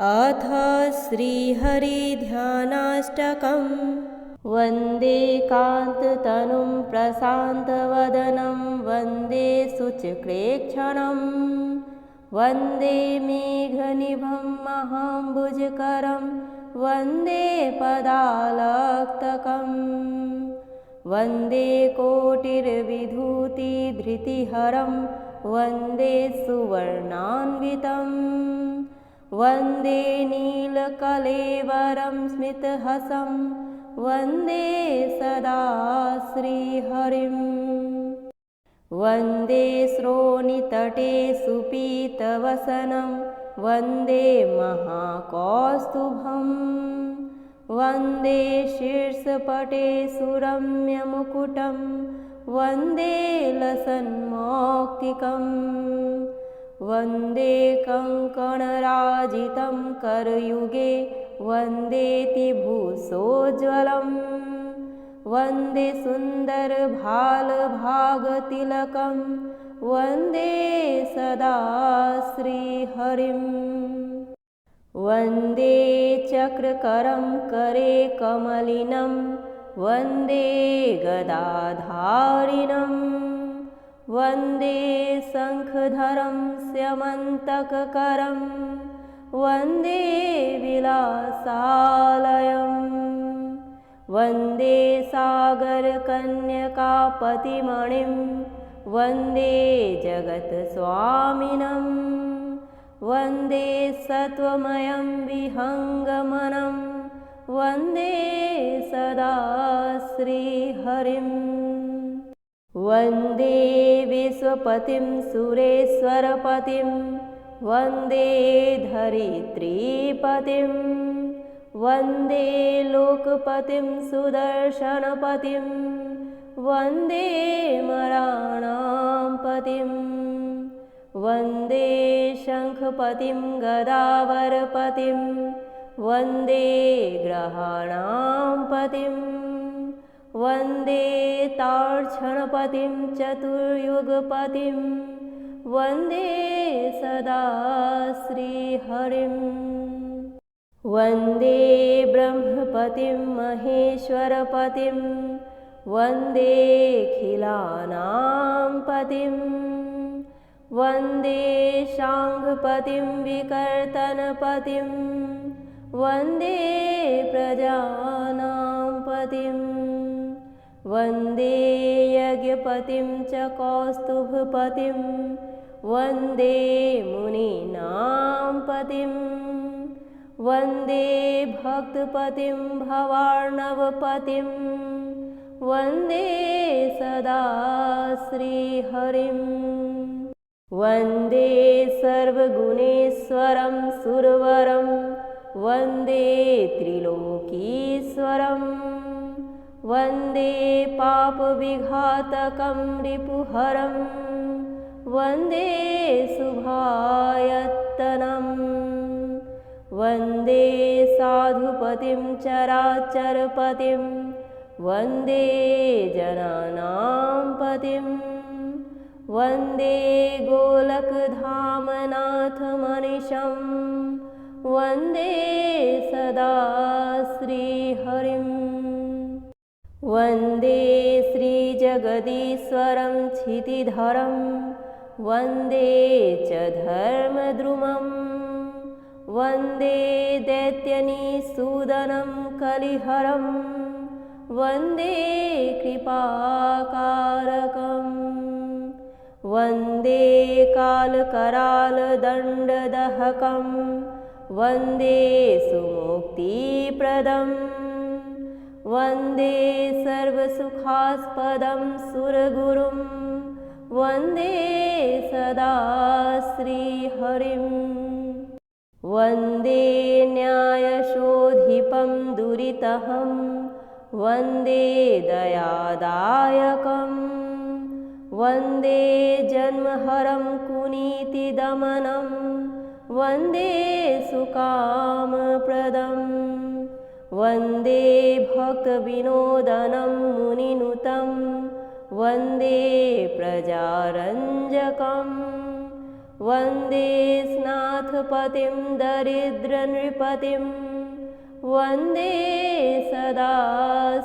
अथ श्रीहरिध्यानाष्टकम्। वन्दे कान्ततनुं प्रशान्तवदनं वन्दे शुचिक्लेक्षणं वन्दे मेघनिभं महाम्बुजकरं वन्दे पदालक्तकं वन्दे कोटिर्विधूतिधृतिहरं वन्दे सुवर्णान्वितं वन्दे नीलकलेवरं स्मितहसं वन्दे सदा श्रीहरिं वन्दे श्रोणितटे सुपीतवसनं वन्दे महाकौस्तुभं वन्दे शीर्षपटे सुरम्यमुकुटं वन्दे लसन्मौक्तिकम् वन्दे कङ्कणराजितं करयुगे वन्देतिभूषोज्ज्वलं वन्दे सुन्दरभालभागतिलकं वन्दे सदा श्रीहरिं वन्दे चक्रकरं करे कमलिनं वन्दे गदाधारिणम् वन्दे शङ्खधरं स्यमन्तककरं वन्दे विलासालयं वन्दे सागरकन्यकापतिमणिं वन्दे जगत्स्वामिनं वन्दे सत्त्वमयं विहङ्गमनं वन्दे सदा श्रीहरिं वन्दे विश्वपतिं सुरेश्वरपतिं वन्दे धरित्रीपतिं वन्दे लोकपतिं सुदर्शनपतिं वन्दे मराणां पतिं वन्दे शङ्खपतिं गदावरपतिं वन्दे ग्रहाणां पतिं वन्दे तार्क्षणपतिं चतुर्युगपतिं वन्दे सदा श्रीहरिं वन्दे ब्रह्मपतिं महेश्वरपतिं वन्देऽखिलानां पतिं वन्दे शाङ्खपतिं विकर्तनपतिं वन्दे प्रजानां पतिं वन्दे यज्ञपतिं च कौस्तुभपतिं वन्दे मुनीनां पतिं वन्दे भक्तपतिं भवार्णवपतिं वन्दे सदा श्रीहरिं वन्दे सर्वगुणेश्वरं सुरवरं वन्दे त्रिलोकीश्वरं वन्दे पापविघातकं रिपुहरं वन्दे शुभायत्तनं वन्दे साधुपतिं चराचरपतिं वन्दे जनानां पतिं वन्दे गोलकधामनाथमनिशं वन्दे सदा श्रीहरिं वन्दे श्रीजगदीश्वरं क्षितिधरं वन्दे च धर्मद्रुमं वन्दे दैत्यनिसूदनं कलिहरं वन्दे कृपाकारकं वन्दे कालकरालदण्डदहकं वन्दे सुमुक्तिप्रदं वन्दे सर्वसुखास्पदं सुरगुरुं वन्दे सदा श्रीहरिं वन्दे न्यायशोधिपं दुरितहं वन्दे दयादायकं वन्दे जन्महरं कुनीतिदमनं वन्दे सुकामप्रदं वन्दे भक्तविनोदनं मुनिनुतं वन्दे प्रजारञ्जकं वन्दे स्नाथपतिं दरिद्रनृपतिं वन्दे सदा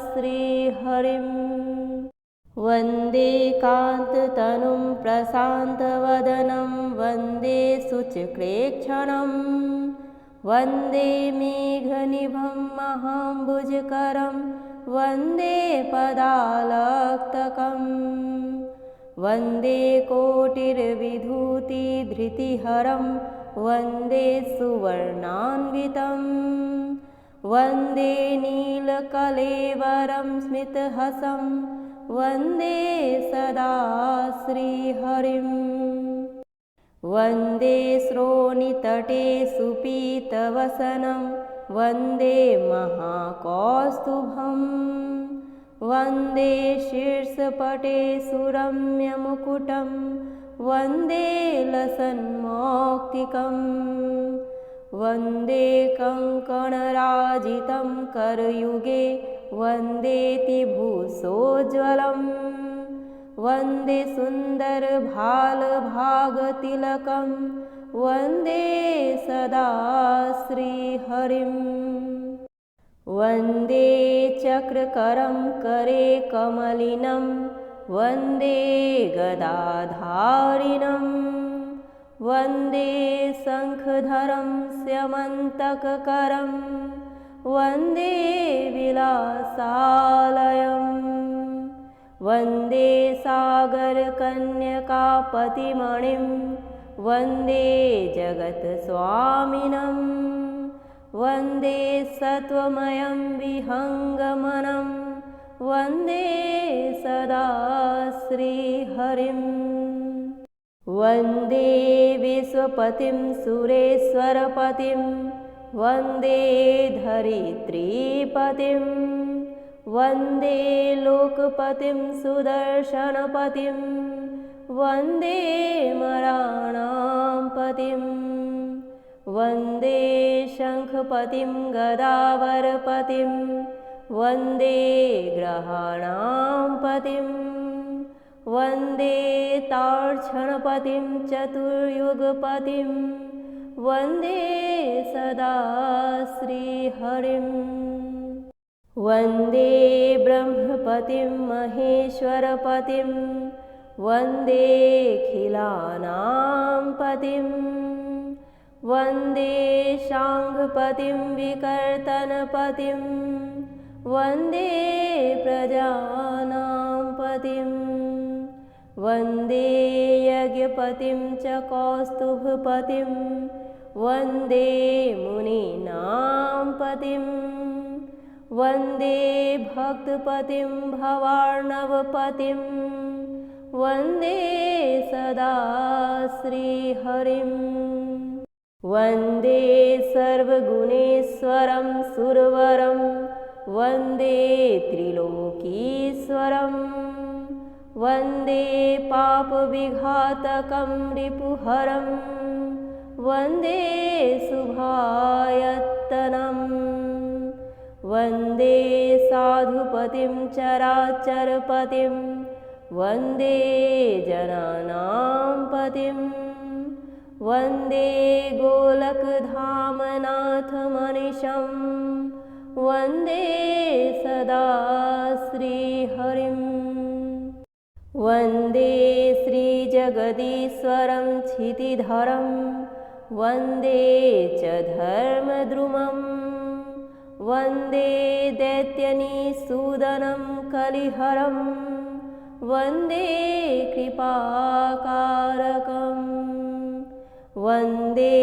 श्रीहरिम् वन्दे कान्ततनुं प्रशान्तवदनं वन्दे शुचक्लेक्षणं वन्दे मेघनिभं महाम्बुजकरं वन्दे पदालक्तकम् वन्दे कोटिर्विधूतिधृतिहरं वन्दे सुवर्णान्वितं वन्दे नीलकलेवरं स्मितहसं वन्दे सदा श्रीहरिम् वन्दे श्रोणितटे सुपीतवसनं वन्दे महाकौस्तुभम् वन्दे शीर्षपटे सुरम्यमुकुटं वन्दे लसन्मौक्तिकम् वन्दे कङ्कणराजितं करयुगे वन्देतिभूषोज्ज्वलम् वन्दे सुन्दरभालभागतिलकं वन्दे सदा श्रीहरिम् वन्दे चक्रकरं करे कमलिनं वन्दे गदाधारिणं वन्दे शङ्खधरं स्यमन्तककरं वन्दे विलासालयम् वन्दे सागरकन्यकापतिमणिं वन्दे जगत्स्वामिनम् वन्दे सत्त्वमयं विहङ्गमनं वन्दे सदा श्रीहरिम् वन्दे विश्वपतिं सुरेश्वरपतिं वन्दे धरित्रीपतिं वन्दे लोकपतिं सुदर्शनपतिं वन्दे मराणां पतिम् वन्दे शङ्खपतिं गदावरपतिं वन्दे ग्रहाणां पतिं वन्दे तार्क्षणपतिं चतुर्युगपतिं वन्दे सदा श्रीहरिम् वन्दे ब्रह्मपतिं महेश्वरपतिं वन्देऽखिलानां पतिं वन्दे शाङ्गपतिं विकर्तनपतिं वन्दे प्रजानां पतिं वन्दे यज्ञपतिं च कौस्तुभपतिं वन्दे मुनीनां पतिं वन्दे भक्तपतिं भवार्णवपतिं वन्दे सदा श्रीहरिम् वन्दे सर्वगुणेश्वरं सुरवरं वन्दे त्रिलोकीश्वरं वन्दे पापविघातकं रिपुहरं वन्दे शुभायत्तनं वन्दे साधुपतिं चराचरपतिं वन्दे जनानां पतिं वन्दे गोलकधामनाथमनिशं वन्दे सदा श्रीहरिम् वन्दे श्रीजगदीश्वरं क्षितिधरं वन्दे च धर्मद्रुमं वन्दे दैत्यनिसूदनं कलिहरं वन्दे कृपाकारकम् वन्दे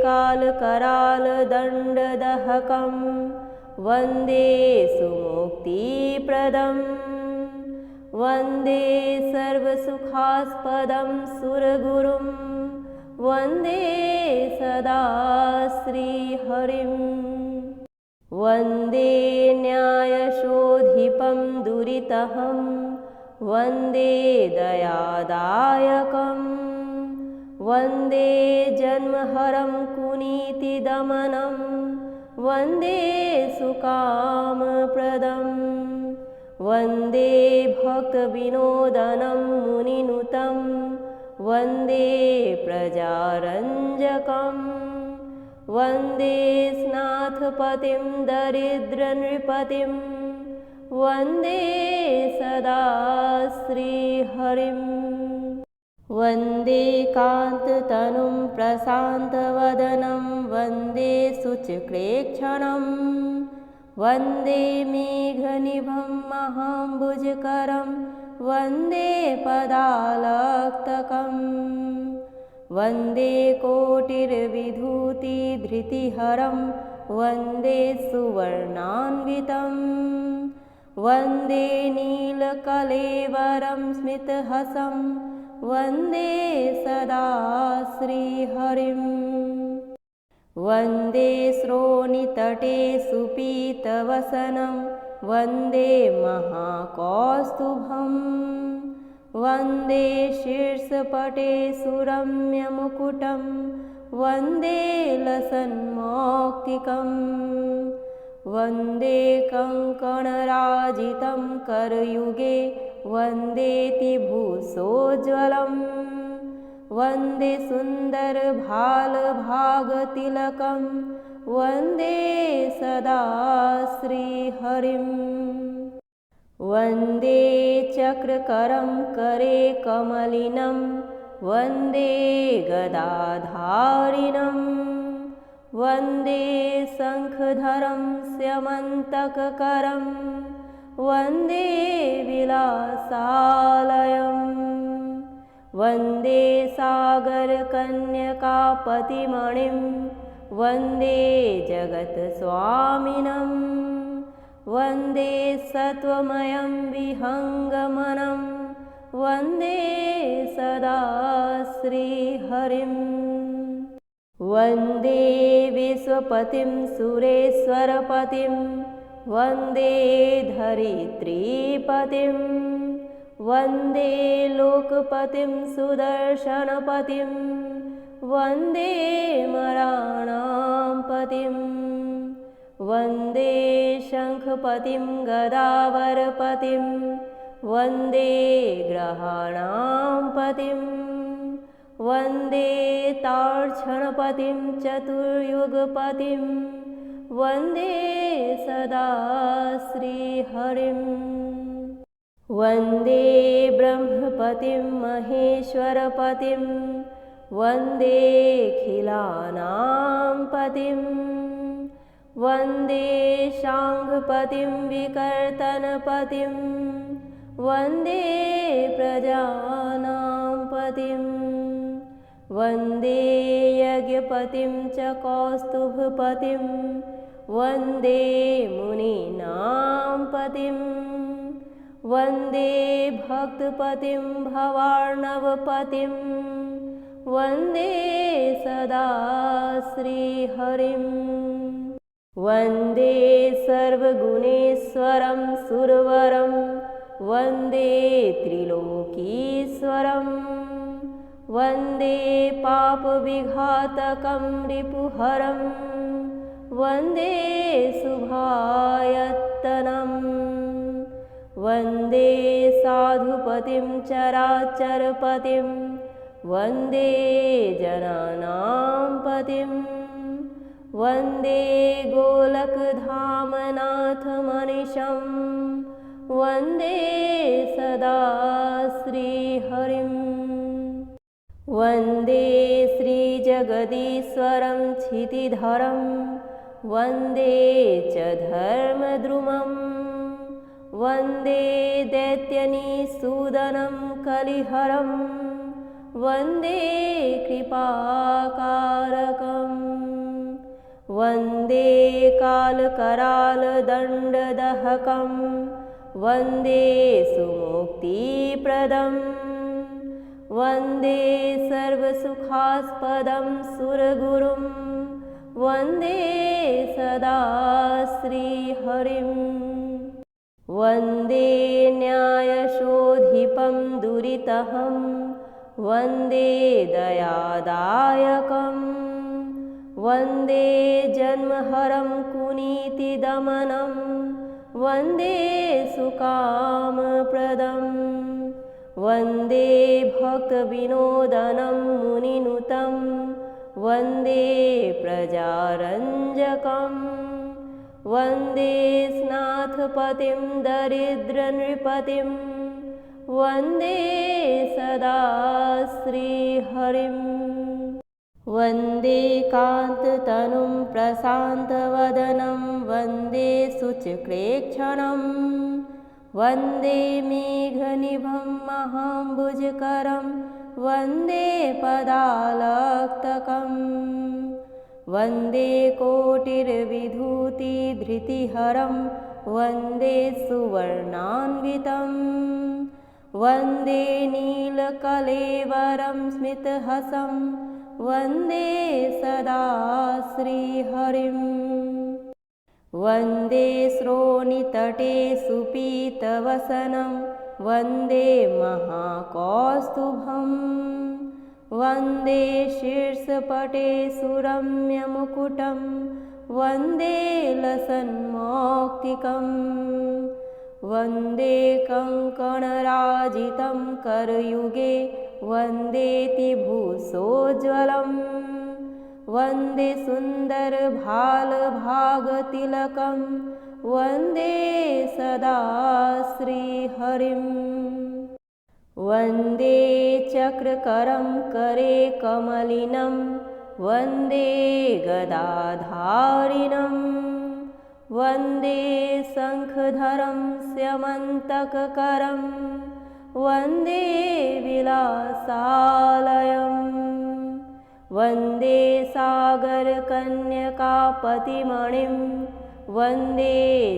कालकरालदण्डदहकं वन्दे सुमुक्तिप्रदं वन्दे सर्वसुखास्पदं सुरगुरुं वन्दे सदा श्रीहरिम् वन्दे न्यायशोधिपं दुरितहं वन्दे दयादायकं वन्दे जन्महरं कुनीतिदमनं वन्दे सुकामप्रदं वन्दे भक्तविनोदनं मुनिनुतं वन्दे प्रजारञ्जकम् वन्दे स्नाथपतिं दरिद्रनृपतिं वन्दे सदा श्रीहरिम् वन्दे कान्ततनुं प्रशान्तवदनं वन्दे शुचिक्लेक्षणं वन्दे मेघनिभं महाम्बुजकरं वन्दे पदालक्तकम् वन्दे कोटिर्विधूतिधृतिहरं वन्दे सुवर्णान्वितम् वन्दे नीलकलेवरं स्मितहसं वन्दे सदा श्रीहरिम् वन्दे श्रोणितटे सुपीतवसनं वन्दे महाकौस्तुभम् वन्दे शीर्षपटे सुरम्यमुकुटं वन्दे लसन्मौक्तिकम् वन्दे कङ्कणराजितं करयुगे वन्देतिभूषोज्ज्वलम् वन्दे सुन्दरभालभागतिलकं वन्दे सदा श्रीहरिम् वन्दे चक्रकरं करे कमलिनं वन्दे गदाधारिणम् वन्दे शङ्खधरं स्यमन्तककरं वन्दे विलासालयम् वन्दे सागरकन्यकापतिमणिं वन्दे जगत्स्वामिनं वन्दे सत्त्वमयं विहङ्गमनं वन्दे सदा श्रीहरिम् वन्दे विश्वपतिं सुरेश्वरपतिं वन्दे धरित्रीपतिं वन्दे लोकपतिं सुदर्शनपतिं वन्दे मराणां पतिं वन्दे शङ्खपतिं गदावरपतिं वन्दे ग्रहाणां पतिं वन्दे तार्क्षणपतिं चतुर्युगपतिं वन्दे सदा श्रीहरिम् वन्दे ब्रह्मपतिं महेश्वरपतिं वन्देऽखिलानां पतिं वन्दे शाङ्खपतिं विकर्तनपतिं वन्दे प्रजानां पतिं वन्दे यज्ञपतिं च कौस्तुभपतिं वन्दे मुनीनां पतिं वन्दे भक्तपतिं भवार्णवपतिं वन्दे सदा श्रीहरिम् वन्दे सर्वगुणेश्वरं सुरवरं वन्दे त्रिलोकीश्वरम् वन्दे पापविघातकं रिपुहरं वन्दे शुभायत्तनम् वन्दे साधुपतिं चराचरपतिं वन्दे जनानां पतिं वन्दे गोलकधामनाथमनिशं वन्दे सदा श्रीहरिम् वन्दे श्रीजगदीश्वरं क्षितिधरं वन्दे च धर्मद्रुमम् वन्दे दैत्यनिसूदनं कलिहरं वन्दे कृपाकारकम् वन्दे कालकरालदण्डदहकं वन्दे सुमुक्तिप्रदम् वन्दे सर्वसुखास्पदं सुरगुरुं वन्दे सदा श्रीहरिम् वन्दे न्यायशोधिपं दुरितहं वन्दे दयादायकम् वन्दे जन्महरं कुनीतिदमनं वन्दे सुकामप्रदं वन्दे भक्तविनोदनं मुनिनुतं वन्दे प्रजारञ्जकं वन्दे स्नाथपतिं दरिद्रनृपतिं वन्दे सदा श्रीहरिम् वन्दे कान्ततनुं प्रशान्तवदनं वन्दे शुचिक्लेक्षणं वन्दे मेघनिभं महाम्बुजकरं वन्दे पदालक्तकं वन्दे कोटिर्विधूतिधृतिहरं वन्दे सुवर्णान्वितं वन्दे नीलकलेवरं स्मितहसं वन्दे सदा श्रीहरिम् वन्दे श्रोणितटे सुपीतवसनं वन्दे महाकौस्तुभं वन्दे शीर्षपटे सुरम्यमुकुटं वन्दे लसन्मौक्तिकं वन्दे कङ्कणराजितं करयुगे वन्देतिभूषोज्ज्वलं वन्दे सुन्दरभालभागतिलकं वन्दे सदा श्रीहरिम् वन्दे चक्रकरं करे कमलिनं वन्दे गदाधारिणं वन्दे शङ्खधरं स्यमन्तककरं वन्दे विलासालयम् वन्दे सागरकन्यकापतिमणिं वन्दे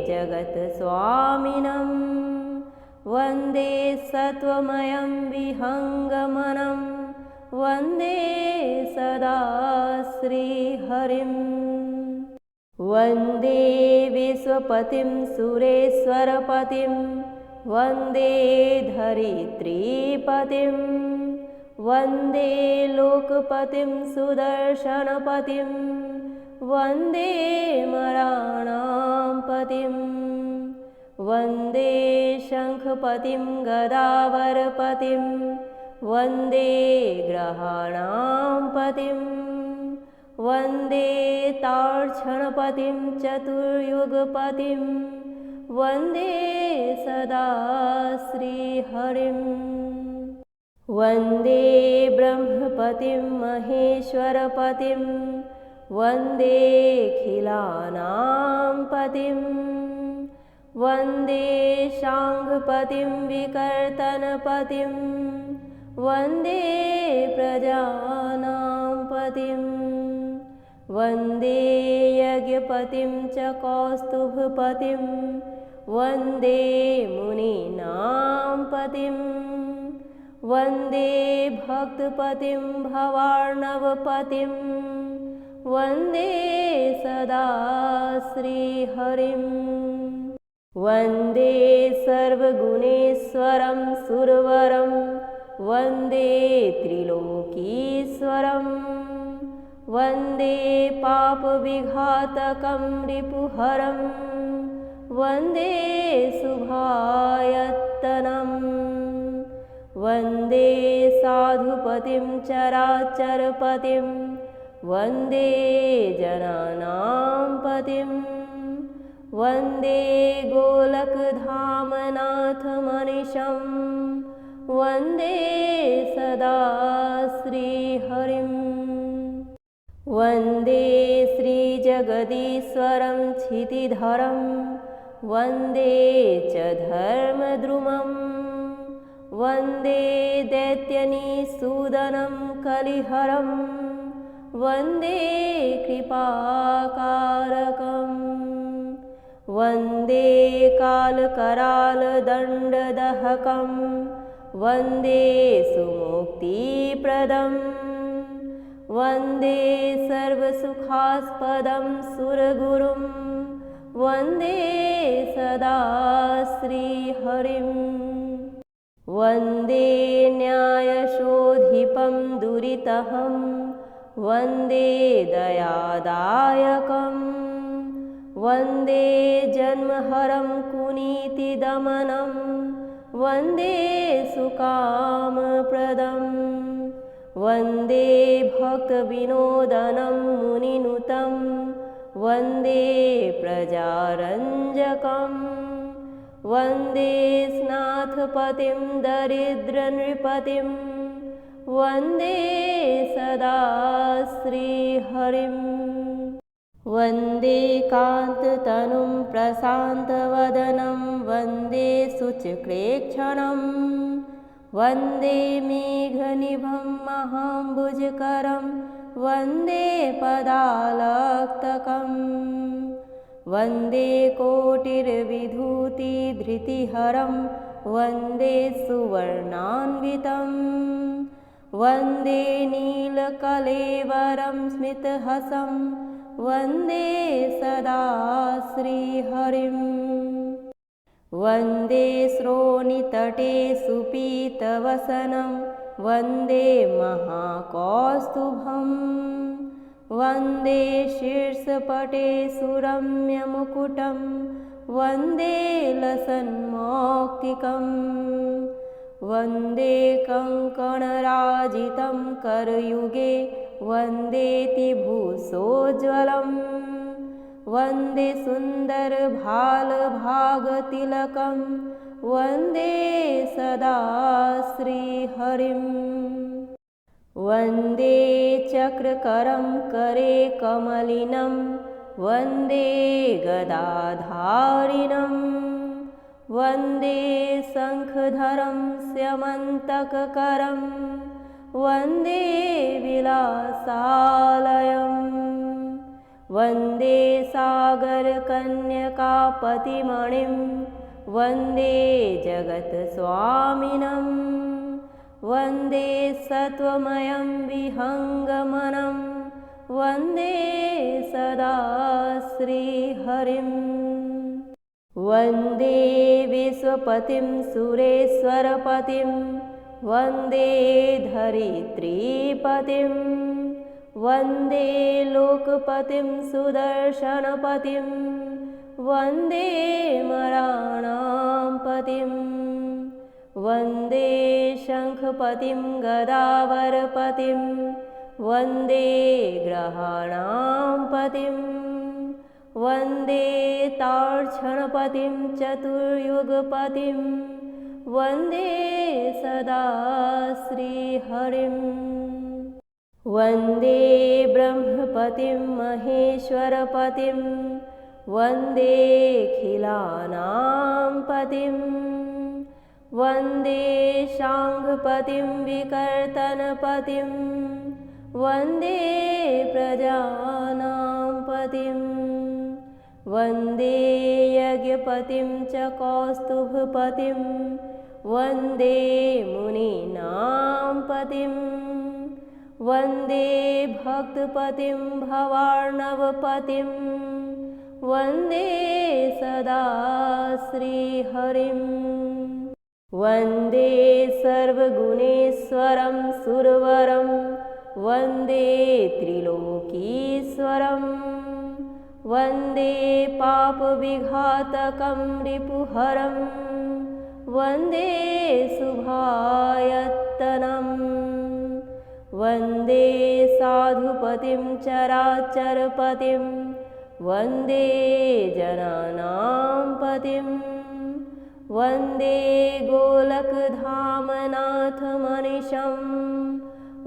जगत्स्वामिनं वन्दे सत्त्वमयं विहङ्गमनं वन्दे सदा श्रीहरिम् वन्दे विश्वपतिं सुरेश्वरपतिं वन्दे धरित्रीपतिं वन्दे लोकपतिं सुदर्शनपतिं वन्दे मराणां पतिं वन्दे शङ्खपतिं गदावरपतिं वन्दे ग्रहाणां पतिं वन्दे तार्क्षणपतिं चतुर्युगपतिं वन्दे सदा श्रीहरिम् वन्दे ब्रह्मपतिं महेश्वरपतिं वन्देऽखिलानां पतिं वन्दे शाङ्गपतिं विकर्तनपतिं वन्दे प्रजानां पतिं वन्दे यज्ञपतिं च कौस्तुभपतिं वन्दे मुनीनां पतिं वन्दे भक्तपतिं भवार्णवपतिं वन्दे सदा श्रीहरिम् वन्दे सर्वगुणेश्वरं सुरवरं वन्दे त्रिलोकीश्वरं वन्दे पापविघातकं रिपुहरं वन्दे शुभायत्तनं वन्दे साधुपतिं चराचरपतिं वन्दे जनानां पतिं वन्दे गोलकधामनाथमनिशं वन्दे सदा श्रीहरिम् वन्दे श्रीजगदीश्वरं क्षितिधरं वन्दे च धर्मद्रुमं वन्दे दैत्यनिसूदनं कलिहरं वन्दे कृपाकारकं वन्दे कालकरालदण्डदहकं वन्दे सुमुक्तिप्रदं वन्दे सर्वसुखास्पदं सुरगुरुं वन्दे सदा श्रीहरिम् वन्दे न्यायशोधिपं दुरितहं वन्दे दयादायकं वन्दे जन्महरं कुनीतिदमनं वन्दे सुकामप्रदं वन्दे भक्तविनोदनं मुनिनुतं वन्दे प्रजारञ्जकं वन्दे स्नाथपतिं दरिद्रनृपतिं वन्दे सदा श्रीहरिं वन्दे कान्ततनुं प्रशान्तवदनं वन्दे शुचिक्लेक्षणं वन्दे मेघनिभं महाम्बुजकरं वन्दे पदालक्तकं वन्दे कोटिर्विधूतिधृतिहरं वन्दे सुवर्णान्वितं वन्दे नीलकलेवरं स्मितहसं वन्दे सदा श्रीहरिं वन्दे श्रोणितटे सुपीतवसनं वन्दे महाकौस्तुभं वन्दे शीर्षपटे सुरम्यमुकुटं वन्दे लसन्मौक्तिकं वन्दे कङ्कणराजितं करयुगे वन्देतिभूषोज्ज्वलं वन्दे सुन्दरभालभागतिलकं वन्दे सदा श्रीहरिं वन्दे चक्रकरं करे कमलिनं वन्दे गदाधारिणं वन्दे शङ्खधरं स्यमन्तककरं वन्दे विलासालयं वन्दे सागरकन्यकापतिमणिं वन्दे जगत्स्वामिनं वन्दे सत्त्वमयं विहङ्गमनं वन्दे सदा श्रीहरिं वन्दे विश्वपतिं सुरेश्वरपतिं वन्दे धरित्रीपतिं वन्दे लोकपतिं सुदर्शनपतिं वन्दे मराणां पतिं वन्दे शङ्खपतिं गदावरपतिं वन्दे ग्रहाणां पतिं वन्दे तार्क्षणपतिं चतुर्युगपतिं वन्दे सदा श्रीहरिं वन्दे ब्रह्मपतिं महेश्वरपतिं वन्देऽखिलानां पतिं वन्दे शाङ्गपतिं विकर्तनपतिं वन्दे प्रजानां पतिं वन्दे यज्ञपतिं च कौस्तुभपतिं वन्दे मुनीनां पतिं वन्दे भक्तपतिं भवार्णवपतिं वन्दे सदा श्रीहरिं वन्दे सर्वगुणेश्वरं सुरवरं वन्दे त्रिलोकीश्वरं वन्दे पापविघातकं रिपुहरं वन्दे शुभायत्तनं वन्दे साधुपतिं चराचरपतिं वन्दे जनानां पतिं वन्दे गोलकधामनाथमनिशं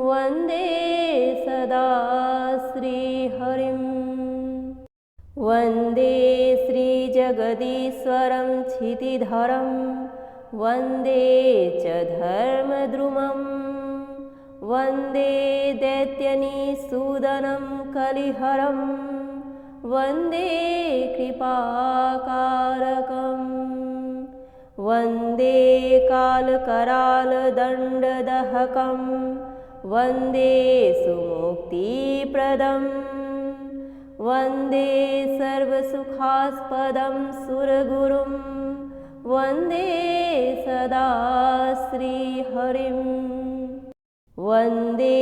वन्दे सदा श्रीहरिं वन्दे श्रीजगदीश्वरं क्षितिधरं वन्दे च धर्मद्रुमं वन्दे दैत्यनिसूदनं कलिहरं वन्दे कृपाकारकं वन्दे कालकरालदण्डदहकं वन्दे सुमुक्तिप्रदं वन्दे सर्वसुखास्पदं सुरगुरुं वन्दे सदा श्रीहरिं वन्दे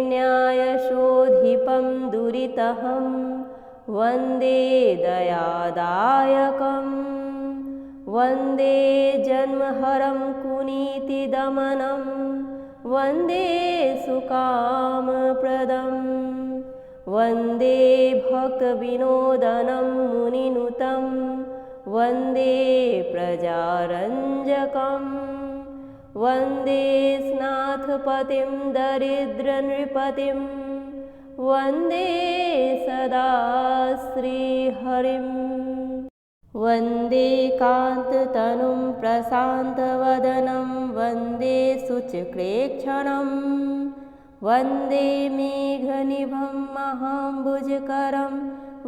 न्यायशोधिपं दुरितहं वन्दे दयादायकं वन्दे जन्महरं कुनीतिदमनं वन्दे सुकामप्रदं वन्दे भक्तविनोदनं मुनिनुतं वन्दे प्रजारञ्जकं वन्दे स्नाथपतिं दरिद्रनृपतिं वन्दे सदा श्रीहरिं वन्दे कान्ततनुं प्रशान्तवदनं वन्दे शुचक्रेक्षणं वन्दे मेघनिभं महाम्बुजकरं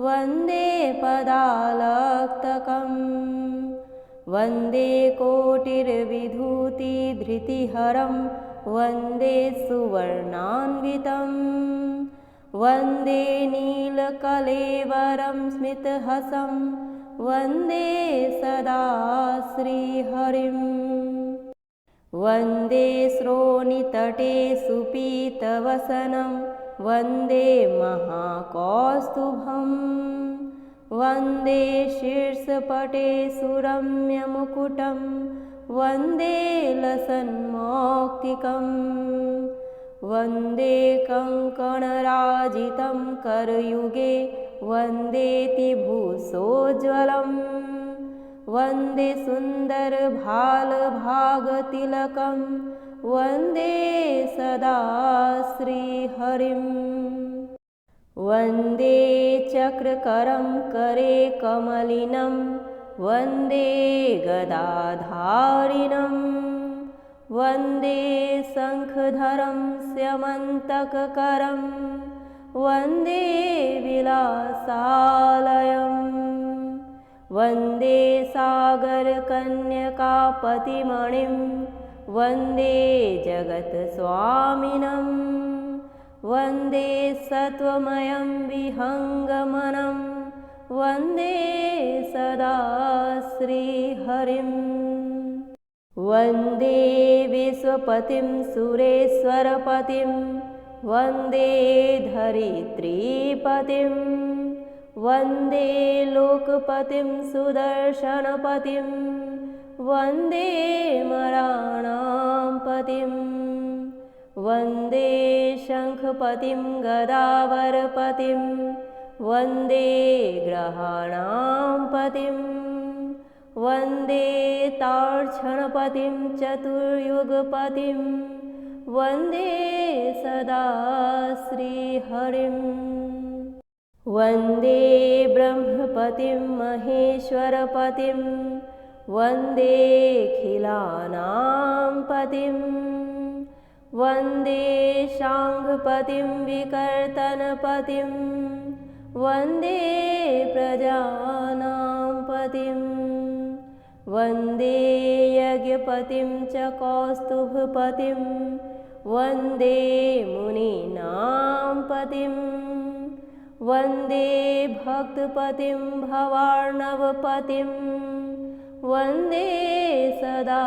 वन्दे पदालक्तकं वन्दे कोटिर्विधूतिधृतिहरं वन्दे सुवर्णान्वितं वन्दे नीलकलेवरं स्मितहसं वन्दे सदा श्रीहरिं वन्दे श्रोणितटे सुपीतवसनं वन्दे महाकौस्तुभं वन्दे शीर्षपटे सुरम्यमुकुटं वन्दे लसन्मौक्तिकं वन्दे कङ्कणराजितं करयुगे वन्देतिभूषोज्ज्वलं वन्दे सुन्दरभालभागतिलकं वन्दे सदा श्रीहरिं वन्दे चक्रकरं करे कमलिनं वन्दे गदाधारिणं वन्दे शङ्खधरं स्यमन्तककरं वन्दे विलासालयं वन्दे सागरकन्यकापतिमणिं वन्दे जगत्स्वामिनं वन्दे सत्त्वमयं विहङ्गमनं वन्दे सदा श्रीहरिं वन्दे विश्वपतिं सुरेश्वरपतिं वन्दे धरित्रीपतिं वन्दे लोकपतिं सुदर्शनपतिं वन्दे मराणां पतिं वन्दे शङ्खपतिं गदावरपतिं वन्दे ग्रहाणां पतिं वन्दे तार्क्षणपतिं चतुर्युगपतिं वन्दे सदा श्रीहरिं वन्दे ब्रह्मपतिं महेश्वरपतिं वन्देऽखिलानां पतिं वन्दे शाङ्खपतिं विकर्तनपतिं वन्दे प्रजानां पतिं वन्दे यज्ञपतिं च कौस्तुभपतिं वन्दे मुनीनां पतिं वन्दे भक्तपतिं भवार्णवपतिं वन्दे सदा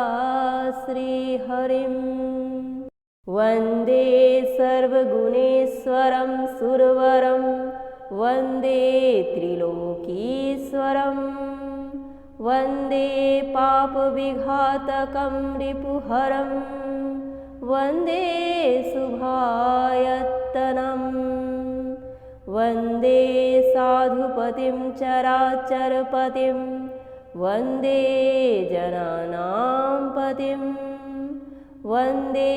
श्रीहरिं वन्दे सर्वगुणेश्वरं सुरवरं वन्दे त्रिलोकीश्वरं वन्दे पापविघातकं रिपुहरं वन्दे शुभायत्तनं वन्दे साधुपतिं चराचरपतिं वन्दे जनानां पतिं वन्दे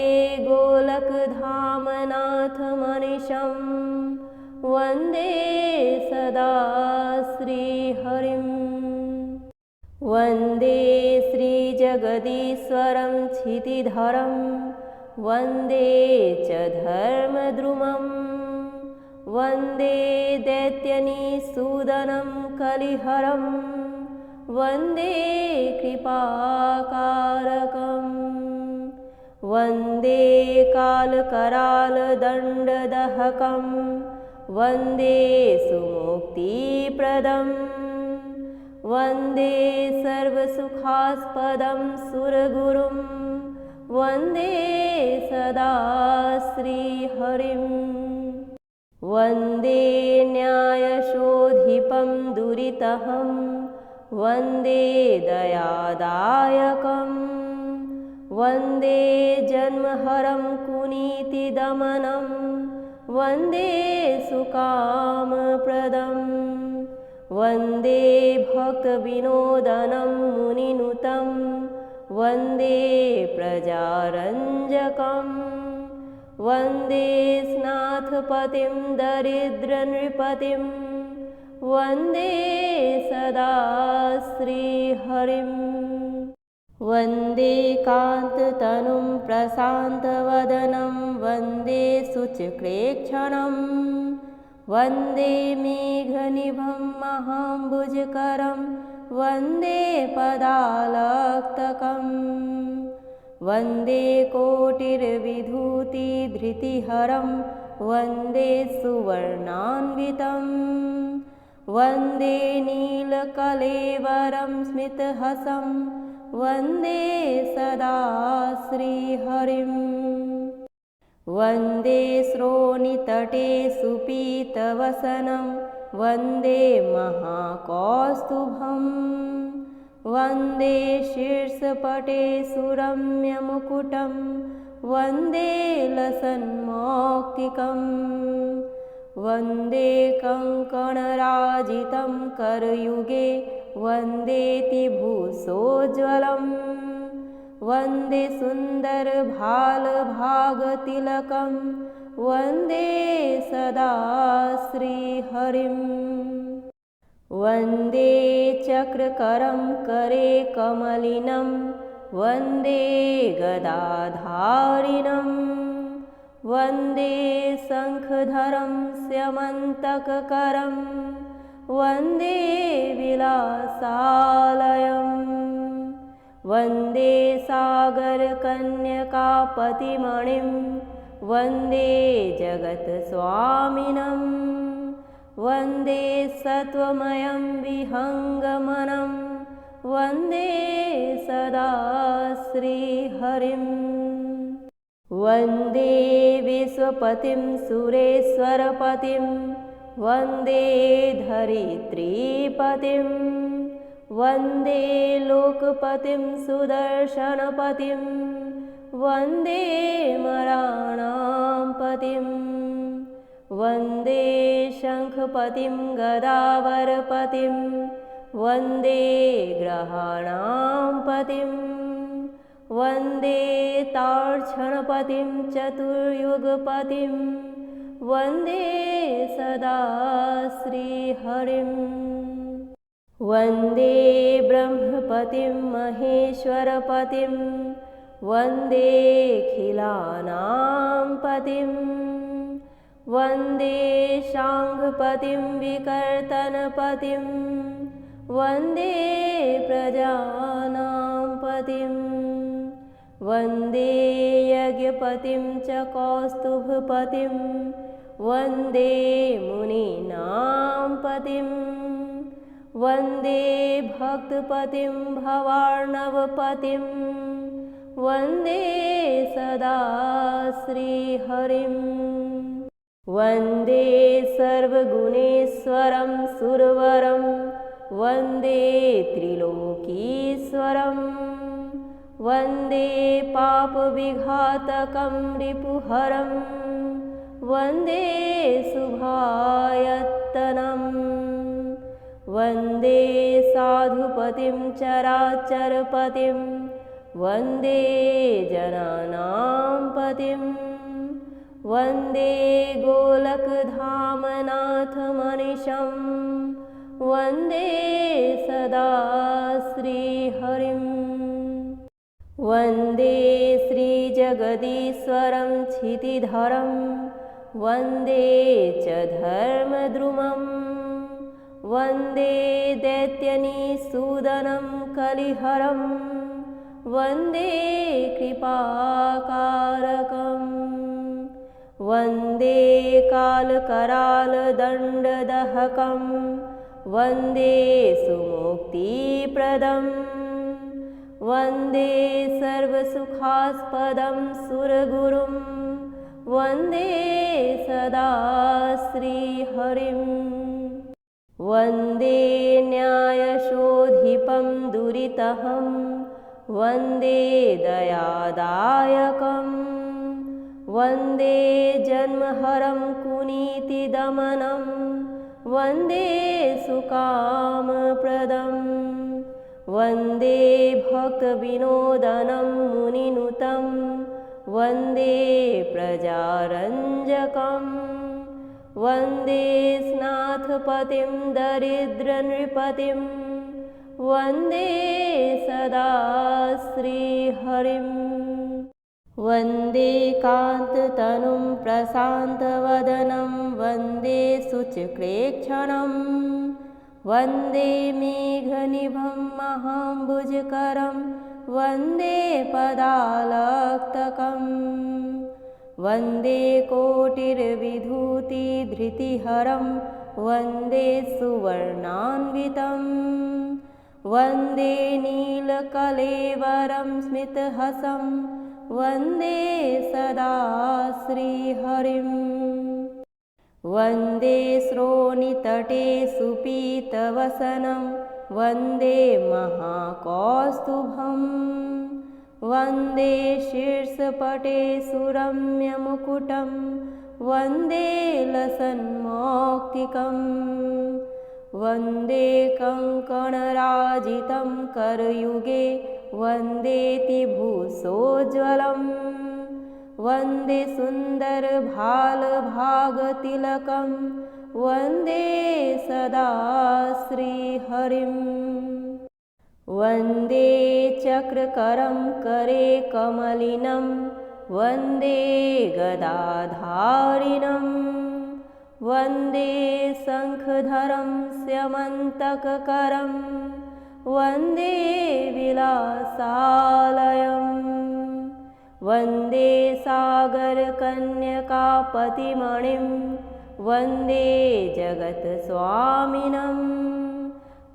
गोलकधामनाथमनिशं वन्दे सदा श्रीहरिं वन्दे श्रीजगदीश्वरं क्षितिधरं वन्दे च धर्मद्रुमं वन्दे दैत्यनिसूदनं कलिहरं वन्दे कृपाकारकं वन्दे कालकरालदण्डदहकं वन्दे सुमुक्तिप्रदं वन्दे सर्वसुखास्पदं सुरगुरुं वन्दे सदा श्रीहरिं वन्दे न्यायशोधिपं दुरितहं वन्दे दयादायकं वन्दे जन्महरं कुनीतिदमनं वन्दे सुकामप्रदं वन्दे भक्तविनोदनं मुनिनुतं वन्दे प्रजारञ्जकं वन्दे स्नाथपतिं दरिद्रनृपतिं वन्दे सदा श्रीहरिं वन्दे कान्ततनुं प्रशान्तवदनं वन्दे शुचिक्लेक्षणं वन्दे मेघनिभं महाम्बुजकरं वन्दे पदालक्तकं वन्दे कोटिर्विधूतिधृतिहरं वन्दे सुवर्णान्वितं वन्दे नीलकलेवरं स्मितहसं वन्दे सदा श्रीहरिं वन्दे श्रोणितटे सुपीतवसनं वन्दे महाकौस्तुभं वन्दे शीर्षपटे सुरम्यमुकुटं वन्दे लसन्मौक्तिकम् वन्दे कङ्कणराजितं करयुगे वन्देतिभूषोज्ज्वलं वन्दे सुन्दरभालभागतिलकं वन्दे सदा श्रीहरिं वन्दे चक्रकरं करे कमलिनं वन्दे गदाधारिणं वन्दे शङ्खधरं स्यमन्तककरं वन्दे विलासालयं वन्दे सागरकन्यकापतिमणिं वन्दे जगत्स्वामिनं वन्दे सत्त्वमयं विहङ्गमनं वन्दे सदा श्रीहरिं वन्दे विश्वपतिं सुरेश्वरपतिं वन्दे धरित्रीपतिं वन्दे लोकपतिं सुदर्शनपतिं वन्दे मराणां पतिं वन्दे शङ्खपतिं गदावरपतिं वन्दे ग्रहाणां पतिं वन्दे तार्क्षणपतिं चतुर्युगपतिं वन्दे सदा श्रीहरिं वन्दे ब्रह्मपतिं महेश्वरपतिं वन्देऽखिलानां पतिं वन्दे शाङ्गपतिं विकर्तनपतिं वन्दे प्रजानां पतिं वन्दे यज्ञपतिं च कौस्तुभपतिं वन्दे मुनीनां पतिं वन्दे भक्तपतिं भवार्णवपतिं वन्दे सदा श्रीहरिं वन्दे सर्वगुणेश्वरं सुरवरं वन्दे त्रिलोकीश्वरं वन्दे पापविघातकं रिपुहरं वन्दे शुभायत्तनं वन्दे साधुपतिं चराचरपतिं वन्दे जनानां पतिं वन्दे गोलकधामनाथमनिशं वन्दे सदा श्रीहरिं वन्दे श्रीजगदीश्वरं क्षितिधरं वन्दे च धर्मद्रुमं वन्दे दैत्यनिसूदनं कलिहरं वन्दे कृपाकारकं वन्दे कालकरालदण्डदहकं वन्दे सुमुक्तिप्रदं वन्दे सर्वसुखास्पदं सुरगुरुं वन्दे सदा श्रीहरिं वन्दे न्यायशोधि नृपं दुरितहं वन्दे दयादायकं वन्दे जन्महरं कुनीतिदमनं वन्दे सुकामप्रदं वन्दे भक्तविनोदनं मुनिनुतं वन्दे प्रजारञ्जकं वन्दे स्नाथपतिं दरिद्रनृपतिं वन्दे सदा श्रीहरिं वन्दे कान्ततनुं प्रशान्तवदनं वन्दे शुचक्लेक्षणं वन्दे मेघनिभं महाम्बुजकरं वन्दे पदालक्तकं वन्दे कोटिर्विधूतिधृतिहरं वन्दे सुवर्णान्वितं वन्दे नीलकलेवरं स्मितहसं वन्दे सदा श्रीहरिं वन्दे श्रोणितटे सुपीतवसनं वन्दे महाकौस्तुभं वन्दे शीर्षपटे सुरम्यमुकुटं वन्दे लसन्मौक्तिकं वन्दे कङ्कणराजितं करयुगे वन्देतिभूषोज्ज्वलं वन्दे सुन्दरभालभागतिलकं वन्दे सदा श्रीहरिं वन्दे चक्रकरं करे कमलिनं वन्दे गदाधारिणं वन्दे शङ्खधरं स्यमन्तककरं वन्दे विलासालयं वन्दे सागरकन्यकापतिमणिं वन्दे जगत्स्वामिनं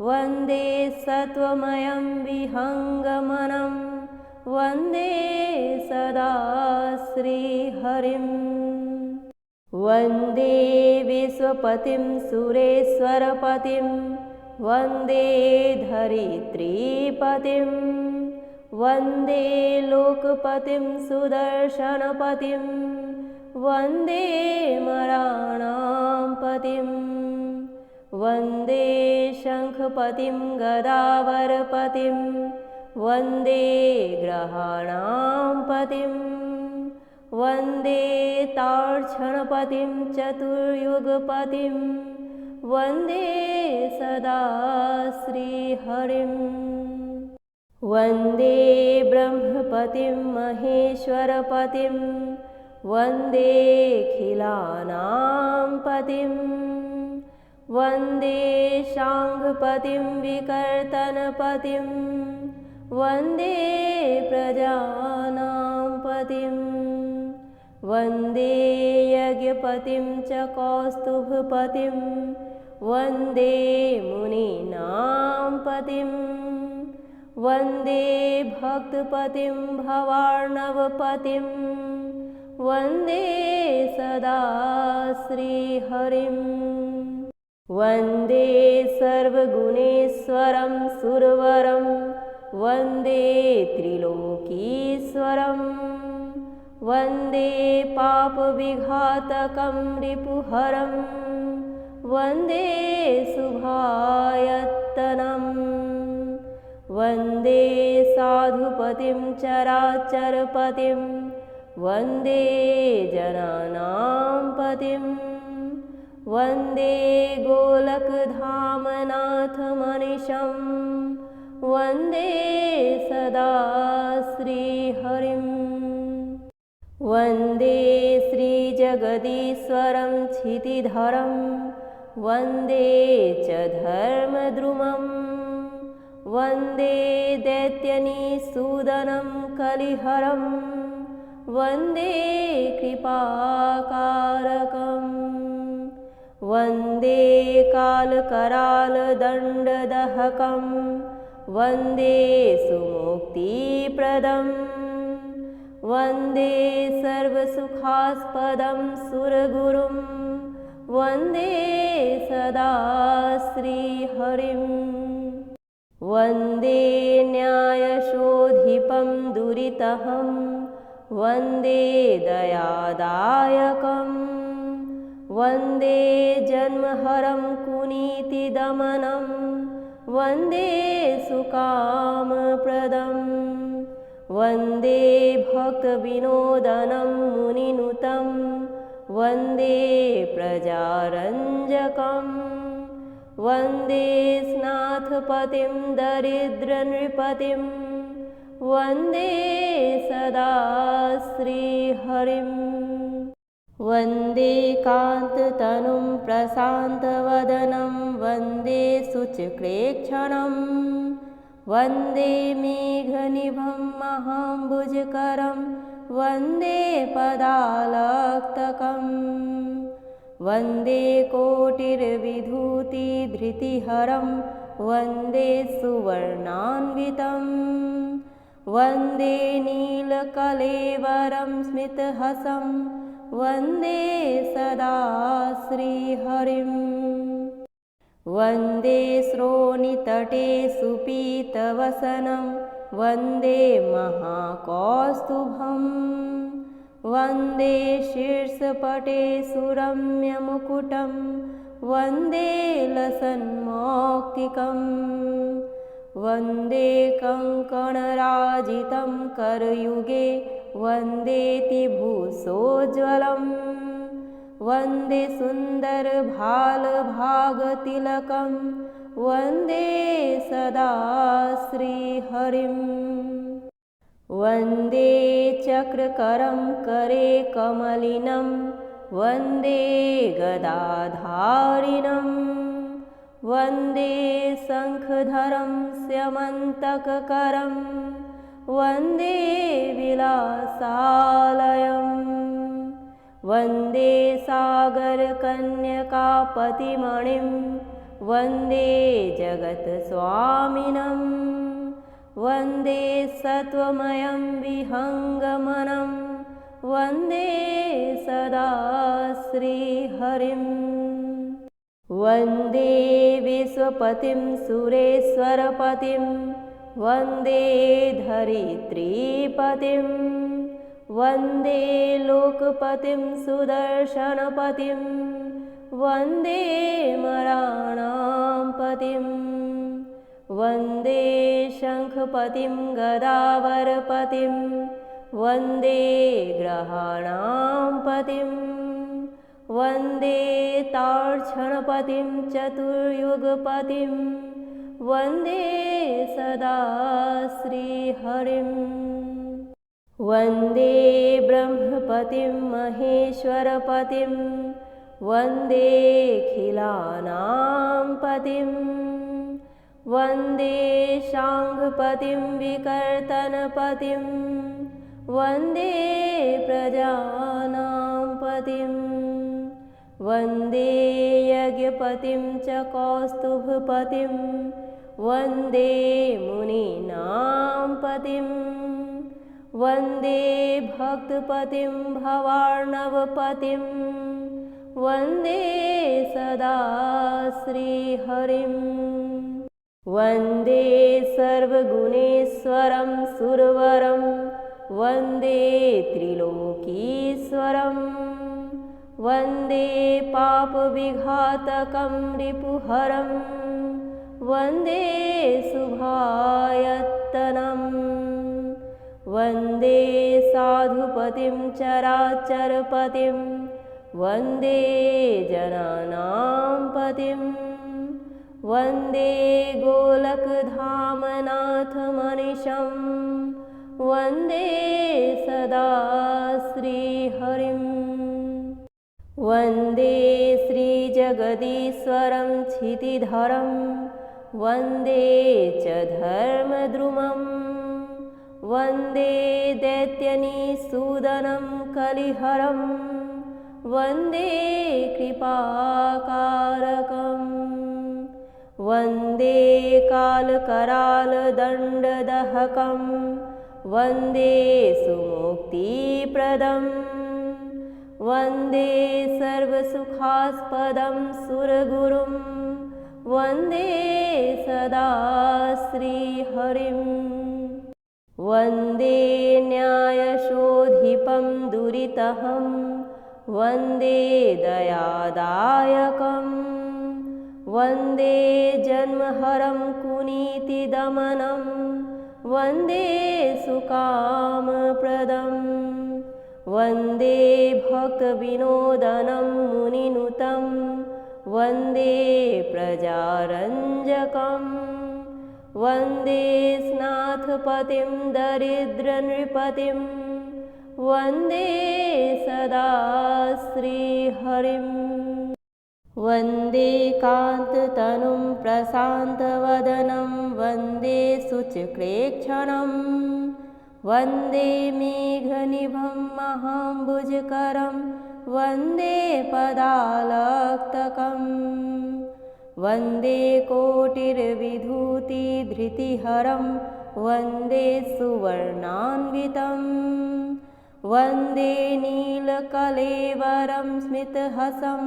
वन्दे सत्त्वमयं विहङ्गमनं वन्दे सदा श्रीहरिं वन्दे विश्वपतिं सुरेश्वरपतिं वन्दे धरित्रीपतिं वन्दे लोकपतिं सुदर्शनपतिं वन्दे मराणां पतिं वन्दे शङ्खपतिं गदावरपतिं वन्दे ग्रहाणां पतिं वन्दे तार्क्षणपतिं चतुर्युगपतिं वन्दे सदा श्रीहरिं वन्दे ब्रह्मपतिं महेश्वरपतिं वन्देऽखिलानां पतिं वन्दे शाङ्गपतिं विकर्तनपतिं वन्दे प्रजानां पतिं वन्दे यज्ञपतिं च कौस्तुभपतिं वन्दे मुनीनां पतिं वन्दे भक्तपतिं भवार्णवपतिं वन्दे सदा श्रीहरिं वन्दे सर्वगुणेश्वरं सुरवरं वन्दे त्रिलोकीश्वरं वन्दे पापविघातकं रिपुहरं वन्दे शुभायत्तनं वन्दे साधुपतिं चराचरपतिं वन्दे जनानां पतिं वन्दे गोलकधामनाथमनिशं वन्दे सदा श्रीहरिं वन्दे श्रीजगदीश्वरं क्षितिधरं वन्दे च धर्मद्रुमं वन्दे दैत्यनिसूदनं कलिहरं वन्दे कृपाकारकम् वन्दे कालकरालदण्डदहकं वन्दे सुमुक्तिप्रदं वन्दे सर्वसुखास्पदं सुरगुरुं वन्दे सदा श्रीहरिं वन्दे न्यायशोधिपं दुरितहं वन्दे दयादायकं वन्दे जन्महरं कुनीतिदमनं वन्दे सुकामप्रदं वन्दे भक्तविनोदनं मुनिनुतं वन्दे प्रजारञ्जकम् वन्दे स्नाथपतिं दरिद्रनृपतिं वन्दे सदा श्रीहरिं वन्दे कान्ततनुं प्रशान्तवदनं वन्दे शुचक्लेक्षणं वन्दे मेघनिभं महाम्बुजकरं वन्दे पदालक्तकम् वन्दे कोटिर्विधूतिधृतिहरं वन्दे सुवर्णान्वितं वन्दे नीलकलेवरं स्मितहसं वन्दे सदा श्रीहरिं वन्दे श्रोणितटे सुपीतवसनं वन्दे महाकौस्तुभम् वन्दे शीर्षपटे सुरम्यमुकुटं वन्दे लसन्मौक्तिकं वन्दे कङ्कणराजितं करयुगे वन्देतिभूषोज्ज्वलं वन्दे सुन्दरभालभागतिलकं वन्दे सदा श्रीहरिम् वन्दे चक्रकरं करे कमलिनं वन्दे गदाधारिणं वन्दे शङ्खधरं स्यमन्तककरं वन्दे विलासालयं वन्दे सागरकन्यकापतिमणिं वन्दे जगत्स्वामिनं वन्दे सत्त्वमयं विहङ्गमनं वन्दे सदा श्रीहरिं वन्दे विश्वपतिं सुरेश्वरपतिं वन्दे धरित्रीपतिं वन्दे लोकपतिं सुदर्शनपतिं वन्दे मराणां पतिम् वन्दे शङ्खपतिं गदावरपतिं वन्दे ग्रहाणां पतिं वन्दे तार्क्षणपतिं चतुर्युगपतिं वन्दे सदा श्रीहरिं वन्दे ब्रह्मपतिं महेश्वरपतिं वन्देऽखिलानां पतिं वन्दे शाङ्खपतिं विकर्तनपतिं वन्दे प्रजानां पतिं वन्दे यज्ञपतिं च कौस्तुभपतिं वन्दे मुनीनां पतिं वन्दे भक्तपतिं भवार्णवपतिं वन्दे सदा श्रीहरिम् वन्दे सर्वगुणेश्वरं सुरवरं वन्दे त्रिलोकीश्वरं वन्दे पापविघातकं रिपुहरं वन्दे शुभायत्तनं वन्दे साधुपतिं चराचरपतिं वन्दे जनानां पतिं वन्दे गोलकधामनाथमनिशं वन्दे सदा श्रीहरिं वन्दे श्रीजगदीश्वरं क्षितिधरं वन्दे च धर्मद्रुमं वन्दे दैत्यनिसूदनं कलिहरं वन्दे कृपाकारकम् वन्दे कालकरालदण्डदहकं वन्दे सुमुक्तिप्रदं वन्दे सर्वसुखास्पदं सुरगुरुं वन्दे सदा श्रीहरिं वन्दे न्यायशोधिपं दुरितहं वन्दे दयादायकं वन्दे जन्महरं कुनीतिदमनं वन्दे सुकामप्रदं वन्दे भक्तविनोदनं मुनिनुतं वन्दे प्रजारञ्जकं वन्दे स्नाथपतिं दरिद्रनृपतिं वन्दे सदा श्रीहरिं वन्दे कान्ततनुं प्रशान्तवदनं वन्दे शुचिक्लेक्षणं वन्दे मेघनिभं महाम्बुजकरं वन्दे पदालक्तकं वन्दे कोटिर्विधूतिधृतिहरं वन्दे सुवर्णान्वितं वन्दे नीलकलेवरं स्मितहसं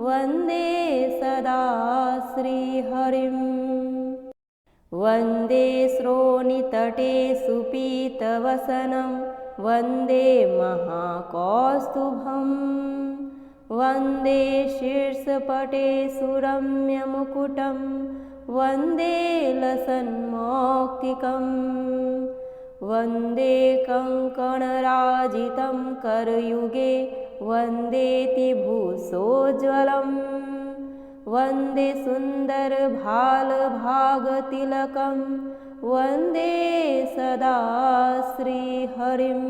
वन्दे सदा श्रीहरिं वन्दे श्रोणितटे सुपीतवसनं वन्दे महाकौस्तुभं वन्दे शीर्षपटे सुरम्यमुकुटं वन्दे लसन्मौक्तिकं वन्दे कङ्कणराजितं करयुगे वन्देतिभूषोज्ज्वलं वन्दे सुन्दरभालभागतिलकं वन्दे सदा श्रीहरिं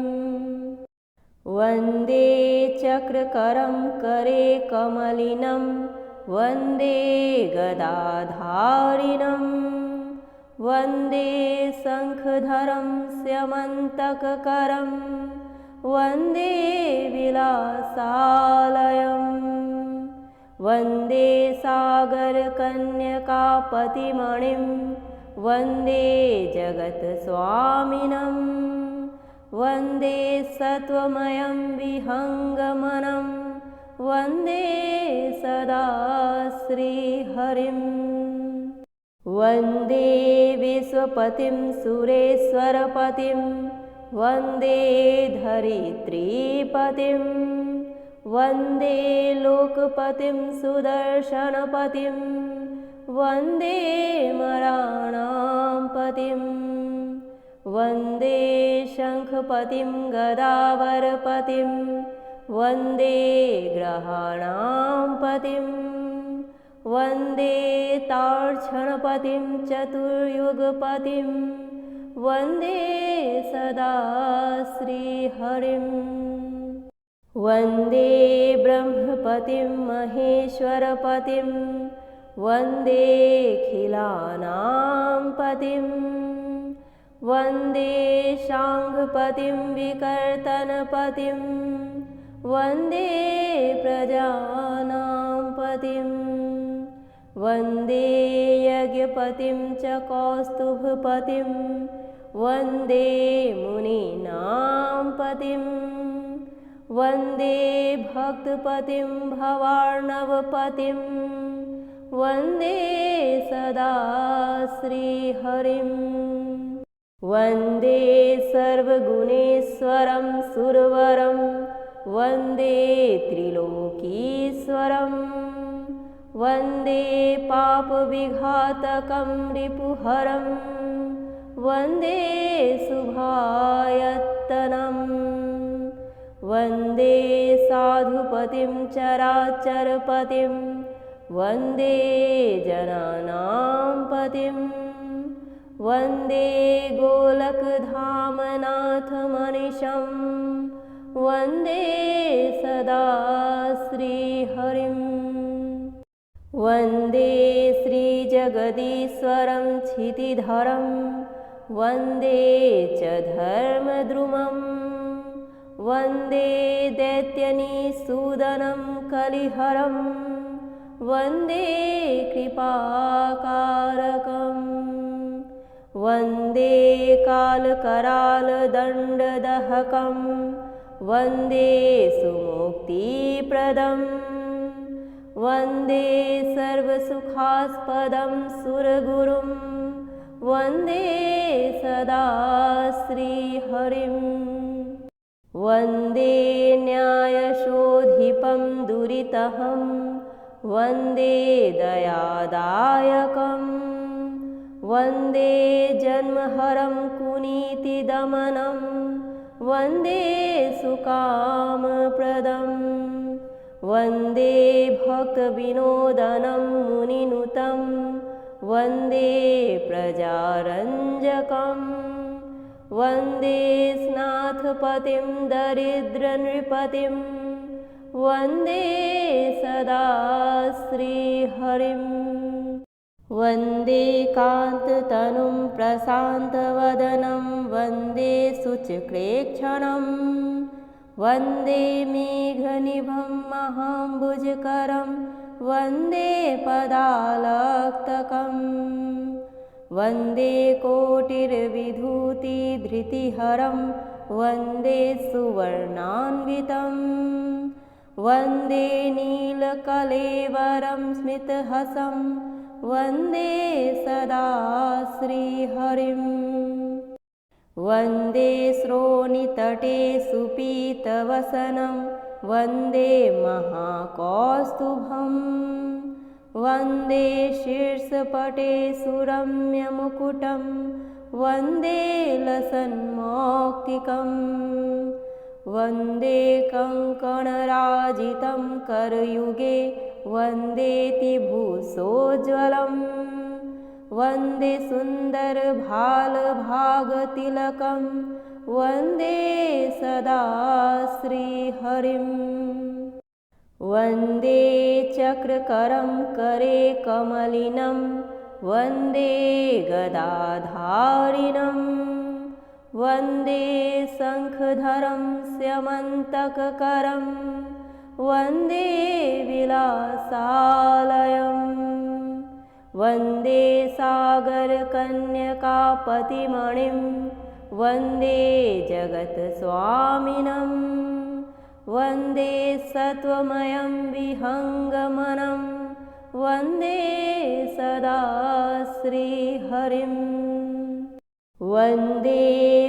वन्दे चक्रकरं करे कमलिनं वन्दे गदाधारिणं वन्दे शङ्खधरं स्यमन्तककरं वन्दे विलासालयं वन्दे सागरकन्यकापतिमणिं वन्दे जगत्स्वामिनं वन्दे सत्त्वमयं विहङ्गमनं वन्दे सदा श्रीहरिं वन्दे विश्वपतिं सुरेश्वरपतिं वन्दे धरित्रीपतिं वन्दे लोकपतिं सुदर्शनपतिं वन्दे मराणां पतिं वन्दे शङ्खपतिं गदावरपतिं वन्दे ग्रहाणां पतिं वन्दे तार्क्षणपतिं चतुर्युगपतिं वन्दे सदा श्रीहरिं वन्दे ब्रह्मपतिं महेश्वरपतिं वन्देऽखिलानां पतिं वन्दे शाङ्खपतिं विकर्तनपतिं वन्दे प्रजानां पतिं वन्दे यज्ञपतिं च कौस्तुभपतिं वन्दे मुनीनां पतिं वन्दे भक्तपतिं भवार्णवपतिं वन्दे सदा श्रीहरिं वन्दे सर्वगुणेश्वरं सुरवरं वन्दे त्रिलोकीश्वरं वन्दे पापविघातकं रिपुहरं वन्दे शुभायत्तनं वन्दे साधुपतिं चराचरपतिं वन्दे जनानां पतिं वन्दे गोलकधामनाथमनिशं वन्दे सदा श्रीहरिं वन्दे श्रीजगदीश्वरं क्षितिधरं वन्दे च धर्मद्रुमं वन्दे दैत्यनिसूदनं कलिहरं वन्दे कृपाकारकं वन्दे कालकरालदण्डदहकं वन्दे सुमुक्तिप्रदं वन्दे सर्वसुखास्पदं सुरगुरुं वन्दे सदा श्रीहरिम् वन्दे न्यायशोधिपं दुरितहं वन्दे दयादायकं वन्दे जन्महरं कुनीतिदमनं वन्दे सुकामप्रदं वन्दे भक्तविनोदनं मुनिनुतं वन्दे प्रजारञ्जकं वन्दे स्नाथपतिं दरिद्रनृपतिं वन्दे सदा श्रीहरिम् वन्दे कान्ततनुं प्रशान्तवदनं वन्दे शुचक्लेक्षणं वन्दे मेघनिभं महाम्बुजकरं वन्दे पदालक्तकं वन्दे कोटिर्विधूतिधृतिहरं वन्दे सुवर्णान्वितं वन्दे नीलकलेवरं स्मितहसं वन्दे सदा श्रीहरिम् वन्दे श्रोणितटे सुपीतवसनं वन्दे महाकौस्तुभं वन्दे शीर्षपटे सुरम्यमुकुटं वन्दे लसन्मौक्तिकं वन्दे कङ्कणराजितं करयुगे वन्देतिभूषोज्ज्वलं वन्दे सुन्दरभालभागतिलकं वन्दे सदा श्रीहरिम् वन्दे चक्रकरं करे कमलिनं वन्दे गदाधारिणं वन्दे शङ्खधरं स्यमन्तककरं वन्दे विलासालयं वन्दे सागरकन्यकापतिमणिं वन्दे जगत्स्वामिनं वन्दे सत्त्वमयं विहङ्गमनं वन्दे सदा श्रीहरिम् वन्दे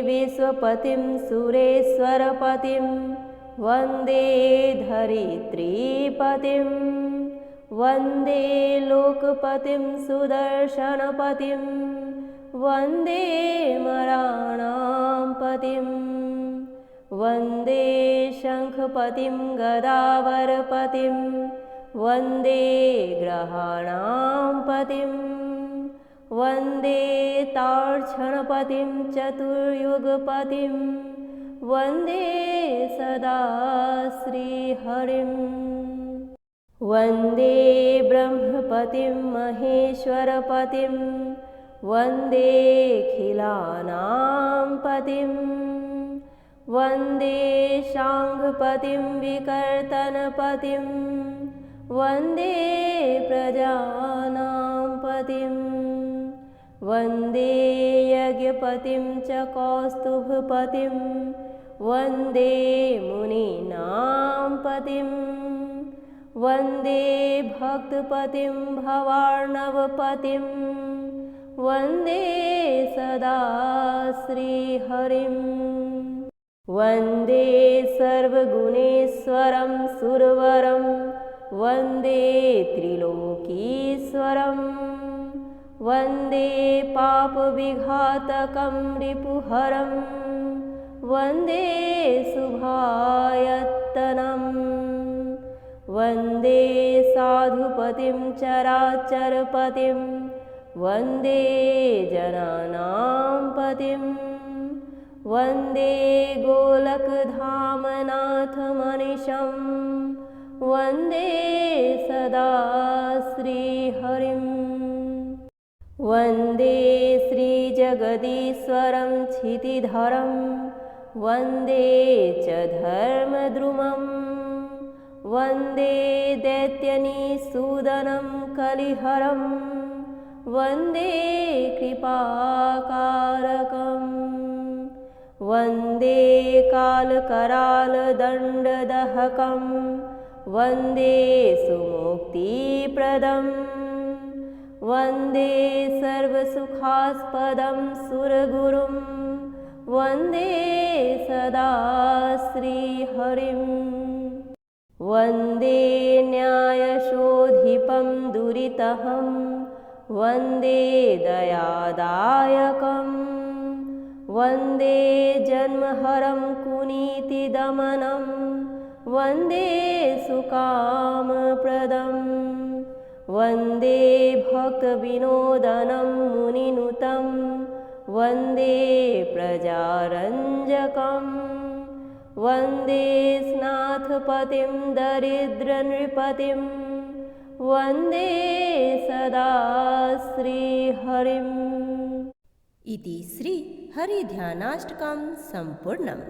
विश्वपतिं सुरेश्वरपतिं वन्दे धरित्रीपतिं वन्दे लोकपतिं सुदर्शनपतिं वन्दे मराणां पतिं वन्दे शङ्खपतिं गदावरपतिं वन्दे ग्रहाणां पतिं वन्दे तार्क्षणपतिं चतुर्युगपतिं वन्दे सदा श्रीहरिम् वन्दे ब्रह्मपतिं महेश्वरपतिं वन्देऽखिलानां पतिं वन्दे शाङ्खपतिं विकर्तनपतिं वन्दे प्रजानां पतिं वन्दे यज्ञपतिं च कौस्तुभपतिं वन्दे मुनीनां पतिं वन्दे भक्तपतिं भवार्णवपतिं वन्दे सदा श्रीहरिम् वन्दे सर्वगुणेश्वरं सुरवरं वन्दे त्रिलोकीश्वरं वन्दे पापविघातकं रिपुहरं वन्दे शुभायत्तनं वन्दे साधुपतिं चराचरपतिं वन्दे जनानां पतिं वन्दे गोलकधामनाथमनिशं वन्दे सदा श्रीहरिम् वन्दे श्रीजगदीश्वरं क्षितिधरं वन्दे च धर्मद्रुमं वन्दे दैत्यनिसूदनं कलिहरं वन्दे कृपाकारकम् वन्दे कालकरालदण्डदहकं वन्दे सुमुक्तिप्रदं वन्दे सर्वसुखास्पदं सुरगुरुं वन्दे सदा श्रीहरिम् वन्दे न्यायशोधिपं दुरितहं वन्दे दयादायकं वन्दे जन्महरं कुनीतिदमनं वन्दे सुकामप्रदम् वन्दे भक्तविनोदनं मुनिनुतं वन्दे प्रजारञ्जकं वन्दे स्नाथपतिं दरिद्रनृपतिं वन्दे सदा श्रीहरिम्। इति श्री हरिध्यानाष्टकं सम्पूर्णम्।